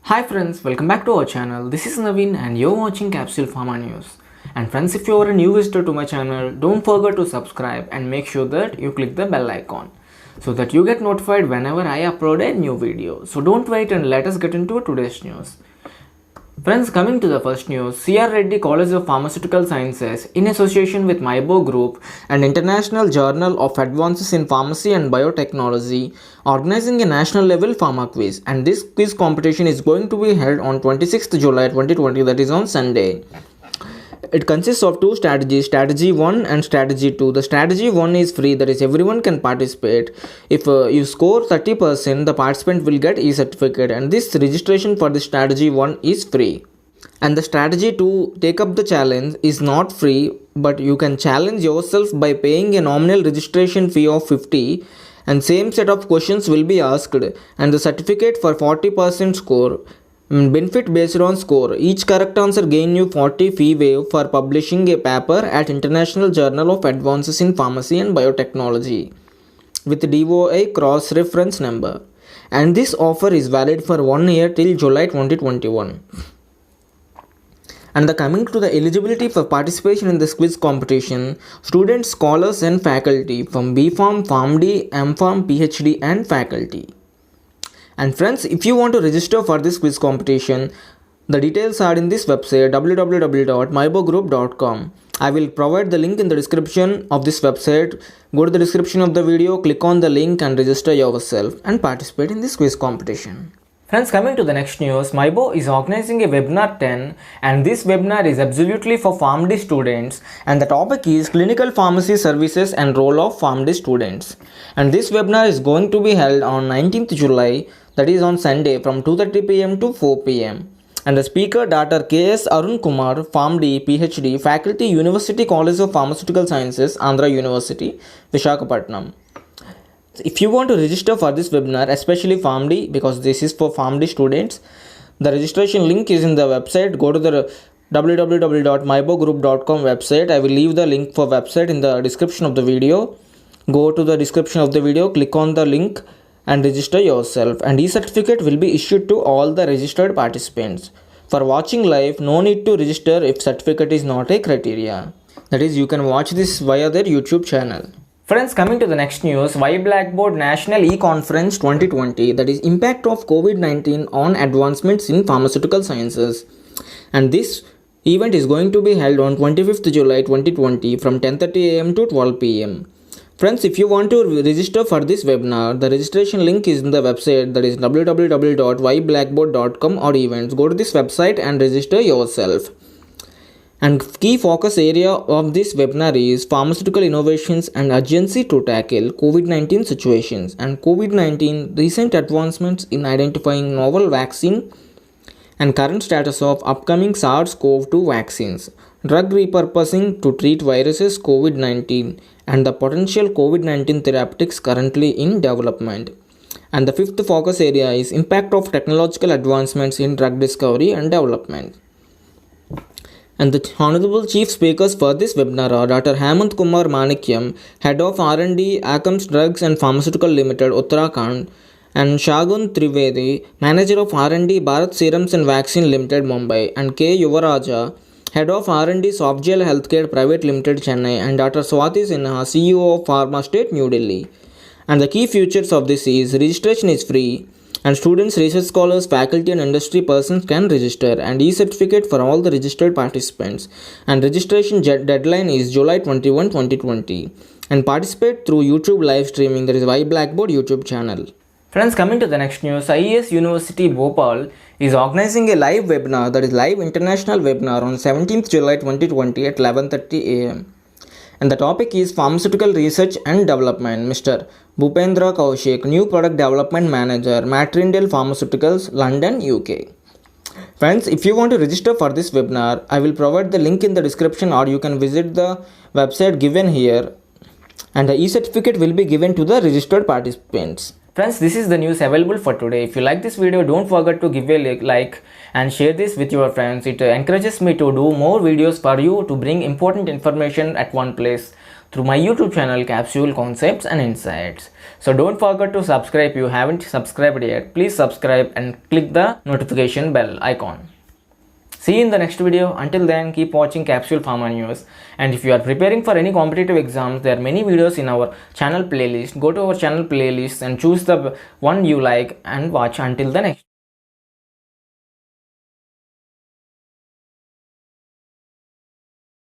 Hi friends, welcome back to our channel. This is Naveen and you're watching Capsule Pharma News. And friends, if you are a new visitor to my channel, don't forget to subscribe and make sure that you click the bell icon so that you get notified whenever I upload a new video. So don't wait and let us get into today's news. Friends, coming to the first news, C.R. Reddy College of Pharmaceutical Sciences, in association with Maibo Group and International Journal of Advances in Pharmacy and Biotechnology, organizing a national level pharma quiz. And this quiz competition is going to be held on 26th July 2020, that is on Sunday. It consists of two strategies, strategy 1 and strategy 2. The strategy 1 is free, that is everyone can participate. If you score 30%, the participant will get e-certificate, and this registration for the strategy 1 is free. And the strategy 2, take up the challenge, is not free, but you can challenge yourself by paying a nominal registration fee of 50, and same set of questions will be asked, and the certificate for 40% score. Benefit based on score. Each correct answer gain you 40 fee waive for publishing a paper at International Journal of Advances in Pharmacy and Biotechnology with DOI cross reference number. And this offer is valid for 1 year till July 2021. And coming to the eligibility for participation in this quiz competition, students, scholars and faculty from B.Pharm, PharmD, M.Pharm, PhD and faculty. And friends, if you want to register for this quiz competition, the details are in this website www.maibogroup.com. I will provide the link in the description of this website. Go to the description of the video, click on the link and register yourself and participate in this quiz competition. Friends, coming to the next news, Maibo is organizing a webinar 10 and this webinar is absolutely for PharmD students, and the topic is clinical pharmacy services and role of PharmD students. And this webinar is going to be held on 19th July, that is on Sunday from 2:30 p.m. to 4 p.m. And the speaker Dr. K.S. Arun Kumar, PharmD, PhD, Faculty, University College of Pharmaceutical Sciences, Andhra University, Visakhapatnam. If you want to register for this webinar, especially PharmD, because this is for PharmD students, the registration link is in the website. Go to the www.maibogroup.com website. I will leave the link for website in the description of the video. Go to the description of the video, click on the link and register yourself, and e-certificate will be issued to all the registered participants. For watching live, no need to register if certificate is not a criteria. That is, you can watch this via their YouTube channel. Friends, coming to the next news, Why Blackboard National E-Conference 2020, that is impact of COVID-19 on advancements in pharmaceutical sciences. And this event is going to be held on 25th July 2020 from 10:30 a.m. to 12 p.m. Friends, if you want to register for this webinar, the registration link is in the website, that is www.whyblackboard.com or events. Go to this website and register yourself. And key focus area of this webinar is pharmaceutical innovations and urgency to tackle COVID-19 situations and COVID-19 recent advancements in identifying novel vaccine and current status of upcoming SARS-CoV-2 vaccines, drug repurposing to treat viruses COVID-19 and the potential COVID-19 therapeutics currently in development. And the fifth focus area is impact of technological advancements in drug discovery and development. And the honorable chief speakers for this webinar are Dr. Hemant Kumar Manikyam, Head of R&D, Akums Drugs and Pharmaceutical Limited, Uttarakhand, and Shagun Trivedi, Manager of R&D, Bharat Serums and Vaccine Limited, Mumbai, and K. Yuvaraja, Head of R&D, Softgel Healthcare Private Limited, Chennai, and Dr. Swati Sinha, CEO of Pharma State, New Delhi. And the key features of this is registration is free, and students, research scholars, faculty and industry persons can register, and e-certificate for all the registered participants. And registration deadline is July 21, 2020. And participate through YouTube live streaming, that is Why Blackboard YouTube channel. Friends, coming to the next news, IES University Bhopal is organizing a live webinar, that is live international webinar on 17th July 2020 at 11:30 a.m. And the topic is Pharmaceutical Research and Development. Mr. Bhupendra Kaushik, New Product Development Manager, Matrindale Pharmaceuticals, London, UK. Friends, if you want to register for this webinar, I will provide the link in the description or you can visit the website given here, and the e-certificate will be given to the registered participants. Friends, this is the news available for today. If you like this video, don't forget to give a like and share this with your friends. It encourages me to do more videos for you to bring important information at one place. through my YouTube channel Capsule Concepts and Insights. So don't forget to subscribe if you haven't subscribed yet. Please subscribe and click the notification bell icon. See you in the next video. Until then, keep watching Capsule Pharma News. And if you are preparing for any competitive exams, there are many videos in our channel playlist. Go to our channel playlist and choose the one you like and watch until the next.